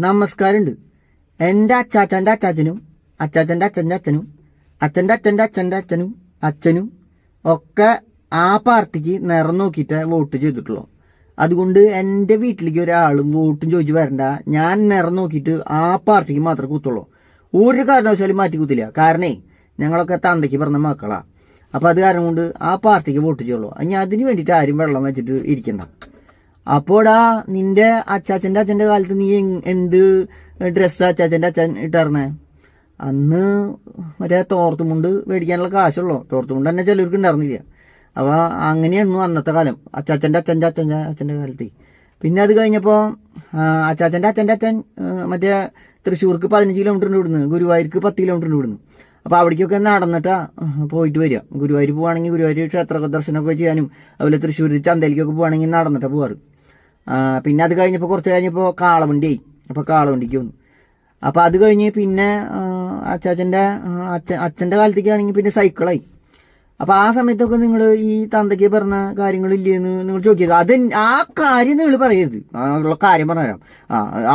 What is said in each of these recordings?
നമസ്കാരമുണ്ട്. എൻ്റെ അച്ചാച്ചൻ്റെ അച്ചാച്ചനും അച്ചാച്ചൻ്റെ അച്ഛൻ്റെ അച്ഛനും അച്ഛൻ്റെ അച്ഛൻ്റെ അച്ഛൻ്റെ അച്ഛനും അച്ഛനും ഒക്കെ ആ പാർട്ടിക്ക് നിറം നോക്കിയിട്ട് വോട്ട് ചെയ്തിട്ടുള്ളൂ. അതുകൊണ്ട് എൻ്റെ വീട്ടിലേക്ക് ഒരാളും വോട്ടും ചോദിച്ചു വരണ്ട. ഞാൻ നിറം നോക്കിയിട്ട് ആ പാർട്ടിക്ക് മാത്രമേ കുത്തുള്ളൂ. ഒരു കാരണവശാലും മാറ്റി കുത്തില്ല. കാരണേ ഞങ്ങളൊക്കെ തന്തയ്ക്ക് പറഞ്ഞ മക്കളാ. അപ്പം അത് കാരണം കൊണ്ട് ആ പാർട്ടിക്ക് വോട്ട് ചെയ്യുള്ളൂ. ഞാൻ അതിന് വേണ്ടിയിട്ട് ആരും വെള്ളം വെച്ചിട്ട് ഇരിക്കണ്ട. അപ്പോടാ നിന്റെ അച്ചാച്ചൻ്റെ അച്ഛൻ്റെ കാലത്ത് നീ എന്ത് ഡ്രസ്സാ അച്ചാച്ചൻ്റെ അച്ഛൻ ഇട്ടറിഞ്ഞേ? അന്ന് മറ്റേ തോർത്തുമുണ്ട് മേടിക്കാനുള്ള കാശുള്ളൂ. തോർത്തുമുണ്ട് തന്നെ ചിലർക്ക് ഉണ്ടായിരുന്നില്ല. അപ്പോൾ അങ്ങനെയായിരുന്നു അന്നത്തെ കാലം, അച്ചാച്ചൻ്റെ അച്ഛൻ്റെ കാലത്ത്. പിന്നെ അത് കഴിഞ്ഞപ്പോൾ അച്ചാച്ചൻ്റെ അച്ഛൻ മറ്റേ തൃശ്ശൂർക്ക് 15 കിലോമീറ്റർ ഉണ്ട് ഇവിടുന്ന്, ഗുരുവായൂർക്ക് 10 കിലോമീറ്റർ ഉണ്ട് ഇവിടുന്ന്. അപ്പോൾ അവിടേക്കൊക്കെ നടന്നിട്ടാ പോയിട്ട് വരിക. ഗുരുവായൂർ പോവുകയാണെങ്കിൽ ഗുരുവായൂർ ക്ഷേത്ര ദർശനമൊക്കെ ചെയ്യാനും അതുപോലെ തൃശ്ശൂർ ചന്തയിലേക്കൊക്കെ പോവുകയാണെങ്കിൽ നടന്നിട്ടാണ് പോവാറ്. പിന്നെ അത് കഴിഞ്ഞപ്പോൾ കുറച്ച് കഴിഞ്ഞപ്പോൾ കാളവണ്ടിയായി. അപ്പോൾ കാളവണ്ടിക്ക് വന്നു. അപ്പോൾ അത് കഴിഞ്ഞ് പിന്നെ അച്ഛൻ്റെ കാലത്തേക്കാണെങ്കിൽ പിന്നെ സൈക്കിളായി. അപ്പോൾ ആ സമയത്തൊക്കെ നിങ്ങൾ ഈ തന്തയ്ക്ക് പറഞ്ഞ കാര്യങ്ങളില്ലേന്ന് നിങ്ങൾ ചോദിക്കുക. അത് ആ കാര്യം നിങ്ങൾ പറയരുത്. ഉള്ള കാര്യം പറഞ്ഞുതരാം.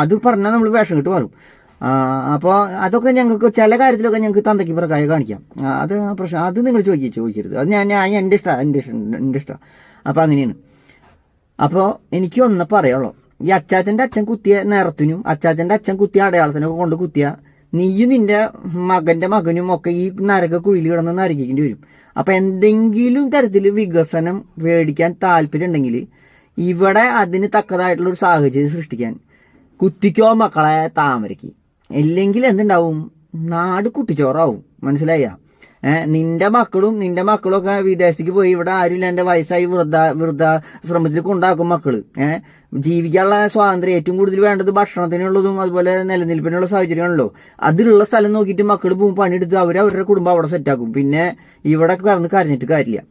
അത് പറഞ്ഞാൽ നമ്മൾ വേഷം കിട്ട് മാറും. അപ്പോൾ അതൊക്കെ ഞങ്ങൾക്ക് ചില കാര്യത്തിലൊക്കെ ഞങ്ങൾക്ക് തന്തയ്ക്ക് പ്രകാരം കാണിക്കാം. അത് പ്രശ്നം. അത് നിങ്ങൾ ചോദിക്കരുത്. അത് ഞാൻ എൻ്റെ ഇഷ്ടം. അപ്പോൾ അങ്ങനെയാണ്. അപ്പോൾ എനിക്ക് ഒന്ന് പറയുള്ളൂ, ഈ അച്ചാച്ചൻ്റെ അച്ഛൻ കുത്തിയ നിറത്തിനും അച്ചാച്ചൻ്റെ അച്ഛൻ കുത്തിയ അടയാളത്തിനൊക്കെ കൊണ്ട് കുത്തിയ നീയും നിന്റെ മകൻ്റെ മകനും ഒക്കെ ഈ നരക കുഴിയിൽ കിടന്ന് നരകിക്കേണ്ടി വരും. അപ്പം എന്തെങ്കിലും തരത്തിൽ വികസനം മേടിക്കാൻ താല്പര്യം ഉണ്ടെങ്കിൽ ഇവിടെ അതിന് തക്കതായിട്ടുള്ളൊരു സാഹചര്യം സൃഷ്ടിക്കാൻ കുത്തിക്കോ മക്കളെ താമരയ്ക്ക്. ഇല്ലെങ്കിൽ എന്തുണ്ടാവും? നാട് കുട്ടിച്ചോറാവും. മനസ്സിലായ? നിന്റെ മക്കളും ഒക്കെ വിദേശത്തേക്ക് പോയി ഇവിടെ ആരുമില്ല എൻ്റെ വയസ്സായി വൃദ്ധാശ്രമത്തിൽ കൊണ്ടാക്കും മക്കള്. ജീവിക്കാനുള്ള സ്വാതന്ത്ര്യം ഏറ്റവും കൂടുതൽ വേണ്ടത് ഭക്ഷണത്തിനുള്ളതും അതുപോലെ നിലനിൽപ്പിനുള്ള സാഹചര്യമാണല്ലോ. അതിലുള്ള സ്ഥലം നോക്കിയിട്ട് മക്കൾ പോകും, പണിയെടുത്ത് അവരുടെ കുടുംബം അവിടെ സെറ്റാക്കും. പിന്നെ ഇവിടെ കിടന്ന് കരഞ്ഞിട്ട് കാര്യമില്ല.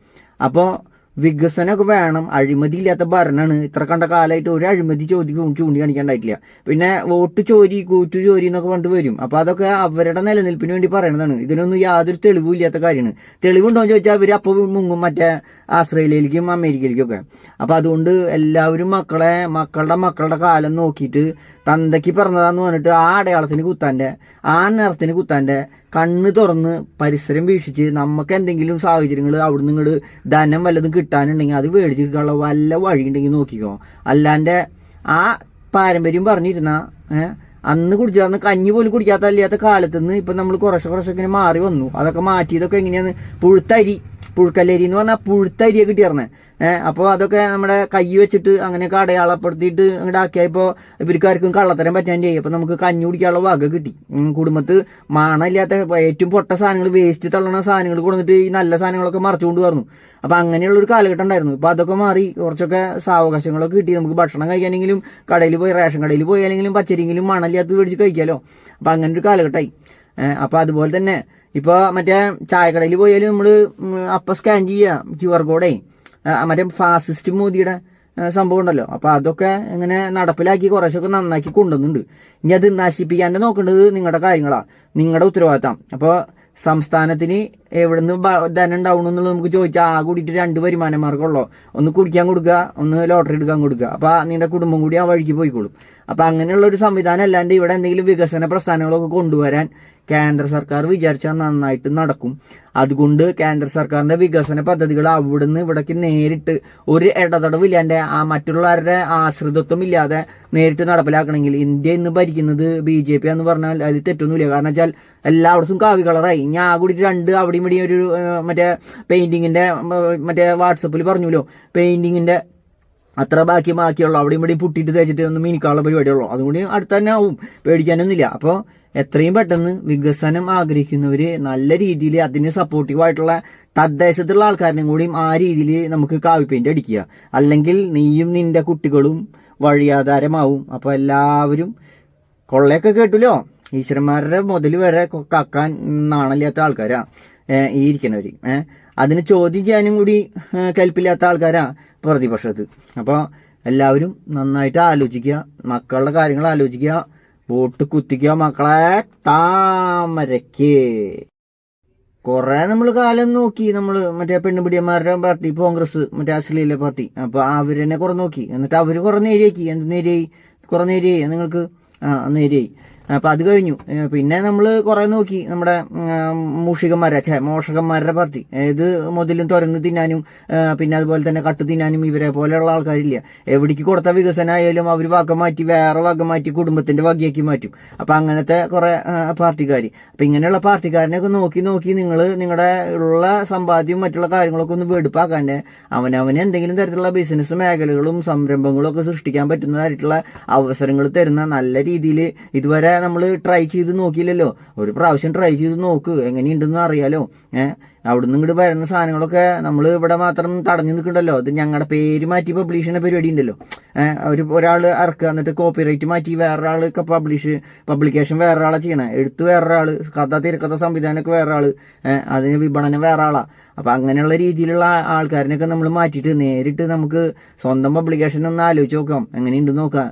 അപ്പോൾ വികസനമൊക്കെ വേണം. അഴിമതി ഇല്ലാത്ത ഭരണമാണ്. ഇത്ര കണ്ട കാലമായിട്ട് ഒരു അഴിമതി ചൂണ്ടിക്കാണിക്കാണ്ടായിട്ടില്ല. പിന്നെ വോട്ട് ചോരി കൂറ്റു ചോരി എന്നൊക്കെ പറഞ്ഞിട്ട് വരും. അപ്പോൾ അതൊക്കെ അവരുടെ നിലനിൽപ്പിന് വേണ്ടി പറയണതാണ്. ഇതിനൊന്നും യാതൊരു തെളിവും ഇല്ലാത്ത കാര്യമാണ്. തെളിവുണ്ടോ എന്ന് ചോദിച്ചാൽ അവർ അപ്പോൾ മുങ്ങും മറ്റേ ആസ്ട്രേലിയയിലേക്കും അമേരിക്കയിലേക്കും ഒക്കെ. അപ്പോൾ അതുകൊണ്ട് എല്ലാവരും മക്കളുടെ കാലം നോക്കിയിട്ട് തന്തയ്ക്ക് പറഞ്ഞതാന്ന് പറഞ്ഞിട്ട് ആ അടയാളത്തിന് കുത്താൻ്റെ ആ നിറത്തിന് കുത്താൻ്റെ കണ്ണ് തുറന്ന് പരിസരം വീക്ഷിച്ച് നമുക്ക് എന്തെങ്കിലും സാഹചര്യങ്ങൾ അവിടുന്ന് ഇങ്ങോട്ട് ധനം വല്ലതും കിട്ടാനുണ്ടെങ്കിൽ അത് മേടിച്ചെടുക്കാനുള്ള വല്ല വഴി ഉണ്ടെങ്കിൽ നോക്കിക്കോ. അല്ലാണ്ട് ആ പാരമ്പര്യം പറഞ്ഞിരുന്ന അന്ന് കുടിച്ചാൽ കഞ്ഞി പോലും കുടിക്കാത്ത കാലത്തുനിന്ന് ഇപ്പം നമ്മൾ കുറച്ചൊക്കെ ഇങ്ങനെ മാറി വന്നു. അതൊക്കെ മാറ്റിയതൊക്കെ എങ്ങനെയാന്ന്? പുഴുക്കല്ലരി എന്ന് പറഞ്ഞാൽ പുഴുത്തരിയെ കിട്ടിയിരുന്നേ. അപ്പോൾ അതൊക്കെ നമ്മുടെ കൈ വെച്ചിട്ട് അങ്ങനെയൊക്കെ അടയാളപ്പെടുത്തിയിട്ട് അങ്ങോട്ട് ആക്കിയപ്പോൾ ഇവർക്കാർക്കും കള്ളത്തരം പറ്റാൻ്റെ. അപ്പോൾ നമുക്ക് കഞ്ഞി കുടിക്കാനുള്ള വക കിട്ടി. കുടുംബത്ത് മണമില്ലാത്ത ഏറ്റവും പൊട്ട സാധനങ്ങൾ, വേസ്റ്റ് തള്ളണ സാധനങ്ങൾ കൊടുത്തിട്ട് ഈ നല്ല സാധനങ്ങളൊക്കെ മറച്ചുകൊണ്ട് പറഞ്ഞു. അപ്പോൾ അങ്ങനെയുള്ളൊരു കാലഘട്ടം ഉണ്ടായിരുന്നു. ഇപ്പോൾ അതൊക്കെ മാറി കുറച്ചൊക്കെ സാവകാശങ്ങളൊക്കെ കിട്ടി. നമുക്ക് ഭക്ഷണം കഴിക്കാനെങ്കിലും റേഷൻ കടയിൽ പോയാലെങ്കിലും പച്ചരിയെങ്കിലും മണമില്ലാത്തത് മേടിച്ച് കഴിക്കാമല്ലോ. അപ്പോൾ അങ്ങനെ ഒരു കാലഘട്ടമായി. അപ്പോൾ അതുപോലെ തന്നെ ഇപ്പോൾ മറ്റേ ചായക്കടയിൽ പോയാലും നമ്മൾ അപ്പം സ്കാൻ ചെയ്യുക QR കോഡേ, മറ്റേ ഫാസിസ്റ്റ് മോദിയുടെ സംഭവം ഉണ്ടല്ലോ. അപ്പോൾ അതൊക്കെ ഇങ്ങനെ നടപ്പിലാക്കി കുറച്ചൊക്കെ നന്നാക്കി കൊണ്ടുവന്നുണ്ട്. ഇനി അത് നശിപ്പിക്കാണ്ട് നോക്കേണ്ടത് നിങ്ങളുടെ കാര്യങ്ങളാണ്, നിങ്ങളുടെ ഉത്തരവാദിത്തം. അപ്പോൾ സംസ്ഥാനത്തിന് എവിടെ നിന്ന് ധനം ഉണ്ടാവണം എന്നുള്ളത് നമുക്ക് ചോദിച്ചാൽ ആ കൂടിയിട്ട് 2 വരുമാന മാർഗമുള്ളൂ. ഒന്ന് കുടിക്കാൻ കൊടുക്കുക, ഒന്ന് ലോട്ടറി എടുക്കാൻ കൊടുക്കുക. അപ്പോൾ നിങ്ങളുടെ കുടുംബം കൂടി ആ വഴിക്ക് പോയിക്കോളും. അപ്പോൾ അങ്ങനെയുള്ളൊരു സംവിധാനം അല്ലാണ്ട് ഇവിടെ എന്തെങ്കിലും വികസന പ്രസ്ഥാനങ്ങളൊക്കെ കൊണ്ടുവരാൻ കേന്ദ്ര സർക്കാർ വിചാരിച്ചാൽ നന്നായിട്ട് നടക്കും. അതുകൊണ്ട് കേന്ദ്ര സർക്കാരിന്റെ വികസന പദ്ധതികൾ അവിടുന്ന് ഇവിടേക്ക് നേരിട്ട് ഒരു ഇടതടവില്ലാണ്ട് മറ്റുള്ളവരുടെ ആശ്രിതത്വം ഇല്ലാതെ നേരിട്ട് നടപ്പിലാക്കണമെങ്കിൽ ഇന്ത്യ ഇന്ന് ഭരിക്കുന്നത് BJP എന്ന് പറഞ്ഞാൽ അതിൽ തെറ്റൊന്നുമില്ല. കാരണം വെച്ചാൽ എല്ലായിടത്തും കാവി കളറായി. ഞാൻ കൂടി 2 അവിടെയും ഇവിടെയും ഒരു മറ്റേ പെയിന്റിങ്ങിന്റെ മറ്റേ വാട്സപ്പിൽ പറഞ്ഞല്ലോ, പെയിന്റിങ്ങിന്റെ അത്ര ബാക്കിയുള്ള അവിടെയും ഇവിടെയും പുട്ടിയിട്ട് തേച്ചിട്ട് ഒന്ന് മിനിക്കാനുള്ള പരിപാടിയുള്ളൂ. അതുകൊണ്ട് അടുത്ത് തന്നെ ആവും, പേടിക്കാനൊന്നുമില്ല. അപ്പോൾ എത്രയും പെട്ടെന്ന് വികസനം ആഗ്രഹിക്കുന്നവർ നല്ല രീതിയിൽ അതിന് സപ്പോർട്ടീവായിട്ടുള്ള തദ്ദേശത്തുള്ള ആൾക്കാരനും കൂടിയും ആ രീതിയിൽ നമുക്ക് കാവി പെയിന്റ് അടിക്കുക. അല്ലെങ്കിൽ നീയും നിന്റെ കുട്ടികളും വഴിയാധാരമാവും. അപ്പോൾ എല്ലാവരും കൊള്ളയൊക്കെ കേട്ടില്ലോ, ഈശ്വരന്മാരുടെ മുതൽ വരെ കക്കാൻ നാണില്ലാത്ത ആൾക്കാരാ ഈ ഇരിക്കുന്നവർ. അതിന് ചോദ്യം ചെയ്യാനും കൂടി കൽപ്പില്ലാത്ത ആൾക്കാരാ പ്രതിപക്ഷത്ത്. അപ്പോൾ എല്ലാവരും നന്നായിട്ട് ആലോചിക്കുക, മക്കളുടെ കാര്യങ്ങൾ ആലോചിക്കുക, വോട്ട് കുത്തിക്കുക മക്കളെ താമരയ്ക്ക്. കുറെ നമ്മൾ കാലം നോക്കി, നമ്മൾ മറ്റേ പെണ്ണുപിടിയന്മാരുടെ പാർട്ടി കോൺഗ്രസ്, മറ്റേ അശ്ലീല പാർട്ടി. അപ്പോൾ അവരെന്നെ കുറെ നോക്കി, എന്നിട്ട് അവർ കുറെ നേരിയാക്കി. എന്ത് നേരിയായി? കുറെ നേരിയായി നിങ്ങൾക്ക് നേരെയായി. അപ്പൊ അത് കഴിഞ്ഞു. പിന്നെ നമ്മൾ കുറെ നോക്കി നമ്മുടെ മോഷകന്മാരുടെ പാർട്ടി, ഏത് മുതലും തുറന്ന് തിന്നാനും പിന്നെ അതുപോലെ തന്നെ കട്ട് തിന്നാനും ഇവരെ പോലെയുള്ള ആൾക്കാരില്ല. എവിടേക്ക് കൊടുത്ത വികസനമായാലും അവർ വക മാറ്റി വേറെ വക മാറ്റി കുടുംബത്തിന്റെ വകയാക്കി മാറ്റും. അപ്പൊ അങ്ങനത്തെ കുറെ പാർട്ടിക്കാർ. അപ്പൊ ഇങ്ങനെയുള്ള പാർട്ടിക്കാരനെയൊക്കെ നോക്കി നോക്കി നിങ്ങൾ നിങ്ങളുടെ ഉള്ള സമ്പാദ്യവും മറ്റുള്ള കാര്യങ്ങളൊക്കെ ഒന്ന് വെടുപ്പാക്കാൻ്റെ അവനവന് എന്തെങ്കിലും തരത്തിലുള്ള ബിസിനസ് മേഖലകളും സംരംഭങ്ങളും ഒക്കെ സൃഷ്ടിക്കാൻ പറ്റുന്നതായിട്ടുള്ള അവസരങ്ങൾ തരുന്ന നല്ല രീതിയിൽ ഇതുവരെ നമ്മൾ ട്രൈ ചെയ്ത് നോക്കിയില്ലല്ലോ. ഒരു പ്രാവശ്യം ട്രൈ ചെയ്ത് നോക്ക്, എങ്ങനെയുണ്ടെന്ന് അറിയാലോ. അവിടുന്ന് ഇങ്ങോട്ട് വരുന്ന സാധനങ്ങളൊക്കെ നമ്മൾ ഇവിടെ മാത്രം തടഞ്ഞു നിൽക്കണ്ടല്ലോ. അത് ഞങ്ങളുടെ പേര് മാറ്റി പബ്ലിഷ് ചെയ്യുന്ന പരിപാടി ഉണ്ടല്ലോ. ഒരാൾ ഇറക്കുക, എന്നിട്ട് കോപ്പിറൈറ്റ് മാറ്റി വേറൊരാൾക്ക് പബ്ലിക്കേഷൻ വേറൊരാളെ ചെയ്യണേ, എഴുത്ത് വേറൊരാൾ, കഥ തിരക്കഥ സംവിധാനമൊക്കെ വേറൊരാൾ, അതിന് വിപണനം വേറെ ആളാ. അപ്പം അങ്ങനെയുള്ള രീതിയിലുള്ള ആൾക്കാരനൊക്കെ നമ്മൾ മാറ്റിയിട്ട് നേരിട്ട് നമുക്ക് സ്വന്തം പബ്ലിക്കേഷൻ ഒന്ന് ആലോചിച്ച് നോക്കാം. എങ്ങനെയുണ്ടെന്ന് നോക്കി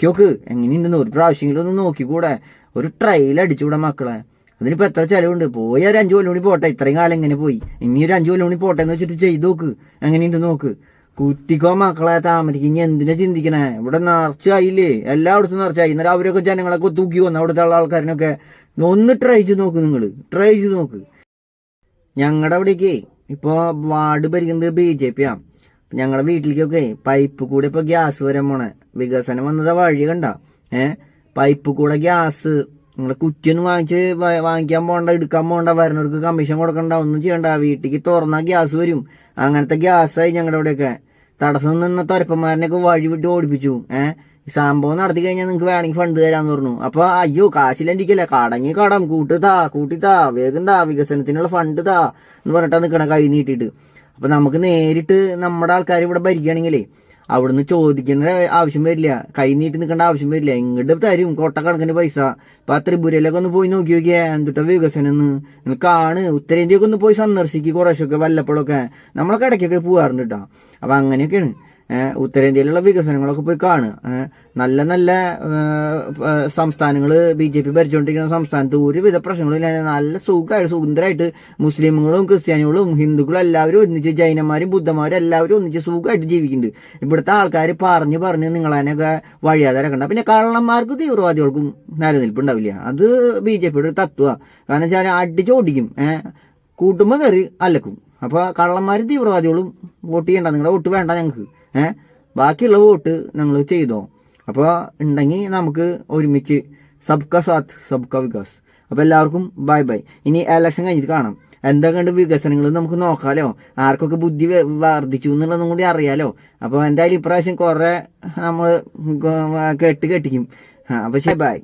നോക്ക്, എങ്ങനെയുണ്ടെന്ന് ഒരു പ്രാവശ്യമെങ്കിലും ഒന്ന് നോക്കിക്കൂടെ, ഒരു ട്രയൽ അടിച്ചുകൂടെ മക്കളെ. അതിനിപ്പോൾ എത്ര ചിലവുണ്ട്? പോയി ഒരു 5 കൊല്ലം കൂടി പോട്ടെ, ഇത്രയും കാലം എങ്ങനെ പോയി, ഇനി ഒരു 5 കൊല്ലം കൂടി പോട്ടെ എന്ന് വെച്ചിട്ട് ചെയ്ത് നോക്ക്, എങ്ങനെയുണ്ട് നോക്ക്. കുറ്റിക്കോ മക്കളെ താമരയ്ക്ക്. ഇനി എന്തിനാ ചിന്തിക്കണേ? ഇവിടെ നിറച്ചായില്ലേ, എല്ലായിടത്തും നിറച്ചായി. എന്നാലും അവരൊക്കെ ജനങ്ങളൊക്കെ തൂക്കി വന്നു, അവിടുത്തെ ആൾക്കാരനൊക്കെ. ഒന്ന് ട്രൈ ചെയ്ത് നോക്ക്, നിങ്ങൾ ട്രൈ ചെയ്ത് നോക്ക്. ഞങ്ങളുടെ അവിടേക്ക് ഇപ്പോൾ വാർഡ് ഭരിക്കുന്നത് BJP ആണ്. ഞങ്ങളുടെ വീട്ടിലേക്കൊക്കെ പൈപ്പ് കൂടെ ഇപ്പോൾ ഗ്യാസ് വരാൻ പോണേ. വികസനം വന്നത് വഴി കണ്ട. പൈപ്പ് കൂടെ ഗ്യാസ്. നിങ്ങൾ കുറ്റിയൊന്നും വാങ്ങിക്കാൻ പോകണ്ട, എടുക്കാൻ പോകണ്ട, വരുന്നവർക്ക് കമ്മീഷൻ കൊടുക്കണ്ട, ഒന്നും ചെയ്യണ്ട. വീട്ടിലേക്ക് തുറന്നാൽ ഗ്യാസ് വരും. അങ്ങനത്തെ ഗ്യാസായി ഞങ്ങളുടെ അവിടെയൊക്കെ. തടസ്സം നിന്ന തുരപ്പന്മാരനെയൊക്കെ വഴി വിട്ട് ഓടിപ്പിച്ചു. ഈ സംഭവം നടത്തി കഴിഞ്ഞാൽ നിങ്ങൾക്ക് വേണമെങ്കിൽ ഫണ്ട് തരാന്ന് പറഞ്ഞു. അപ്പൊ അയ്യോ കാശിലെണ്ടിക്കല്ലേ, കടങ്ങി കടം കൂട്ടിത്താ വേഗം വികസനത്തിനുള്ള ഫണ്ട് എന്ന് പറഞ്ഞിട്ടാ നിൽക്കണ കൈ നീട്ടിയിട്ട്. അപ്പൊ നമുക്ക് നേരിട്ട് നമ്മുടെ ആൾക്കാർ ഇവിടെ ഭരിക്കുകയാണെങ്കിലേ അവിടുന്ന് ചോദിക്കേണ്ട ആവശ്യം വരില്ല, കൈ നീട്ടി നിൽക്കേണ്ട ആവശ്യം വരില്ല. ഇങ്ങോട്ട് തരും കൊട്ടക്കണക്കിന് പൈസ. ഇപ്പൊ ആ ത്രിപുരയിലൊക്കെ ഒന്ന് പോയി നോക്കി നോക്കിയാ എന്തുട്ടാ വികസനം എന്ന് നിനക്കാണ്. ഉത്തരേന്ത്യയൊക്കെ ഒന്ന് പോയി സന്ദർശിക്കുക കുറേശ്ശൊക്കെ, വല്ലപ്പോഴൊക്കെ. നമ്മളൊക്കെ ഇടയ്ക്കൊക്കെ പോകാറുണ്ട് കേട്ടോ. അപ്പൊ അങ്ങനെയൊക്കെയാണ് ഉത്തരേന്ത്യയിലുള്ള വികസനങ്ങളൊക്കെ പോയി കാണുക. നല്ല നല്ല സംസ്ഥാനങ്ങൾ BJP ഭരിച്ചുകൊണ്ടിരിക്കുന്ന സംസ്ഥാനത്ത് ഒരുവിധ പ്രശ്നങ്ങളില്ലാതെ നല്ല സുന്ദരമായിട്ട് മുസ്ലിമുകളും ക്രിസ്ത്യാനികളും ഹിന്ദുക്കളും എല്ലാവരും ഒന്നിച്ച്, ജൈനന്മാരും ബുദ്ധന്മാരും എല്ലാവരും ഒന്നിച്ച് സുഖമായിട്ട് ജീവിക്കുന്നുണ്ട്. ഇവിടുത്തെ ആൾക്കാർ പറഞ്ഞ് നിങ്ങളതിനൊക്കെ വഴിയാതാരക്കണ്ട. പിന്നെ കള്ളന്മാർക്കും തീവ്രവാദികൾക്കും നിലനിൽപ്പുണ്ടാവില്ല. അത് BJPയുടെ ഒരു തത്വമാണ്. കാരണം വെച്ചാൽ അടിച്ചോടിക്കും, കൂട്ടുമ്പോൾ കയറി അലക്കും. അപ്പോൾ കള്ളന്മാരും തീവ്രവാദികളും വോട്ട് ചെയ്യണ്ട, നിങ്ങളുടെ വോട്ട് വേണ്ട ഞങ്ങൾക്ക്. ബാക്കിയുള്ള വോട്ട് ഞങ്ങൾ ചെയ്തോ. അപ്പോൾ ഉണ്ടെങ്കിൽ നമുക്ക് ഒരുമിച്ച് സബ്കാ സാത്ത് സബ്കാ വികാസ്. അപ്പോൾ എല്ലാവർക്കും ബൈ ബൈ. ഇനി ഇലക്ഷൻ കഴിഞ്ഞിട്ട് കാണാം. എന്തൊക്കെയുണ്ട് വികസനങ്ങൾ നമുക്ക് നോക്കാമല്ലോ. ആർക്കൊക്കെ ബുദ്ധി വർദ്ധിച്ചു എന്നുള്ളതും കൂടി അറിയാലോ. അപ്പോൾ എന്തായാലും ഇപ്രാവശ്യം കുറേ നമ്മൾ കെട്ടിക്കും. അപ്പോൾ ശരി, ബൈ.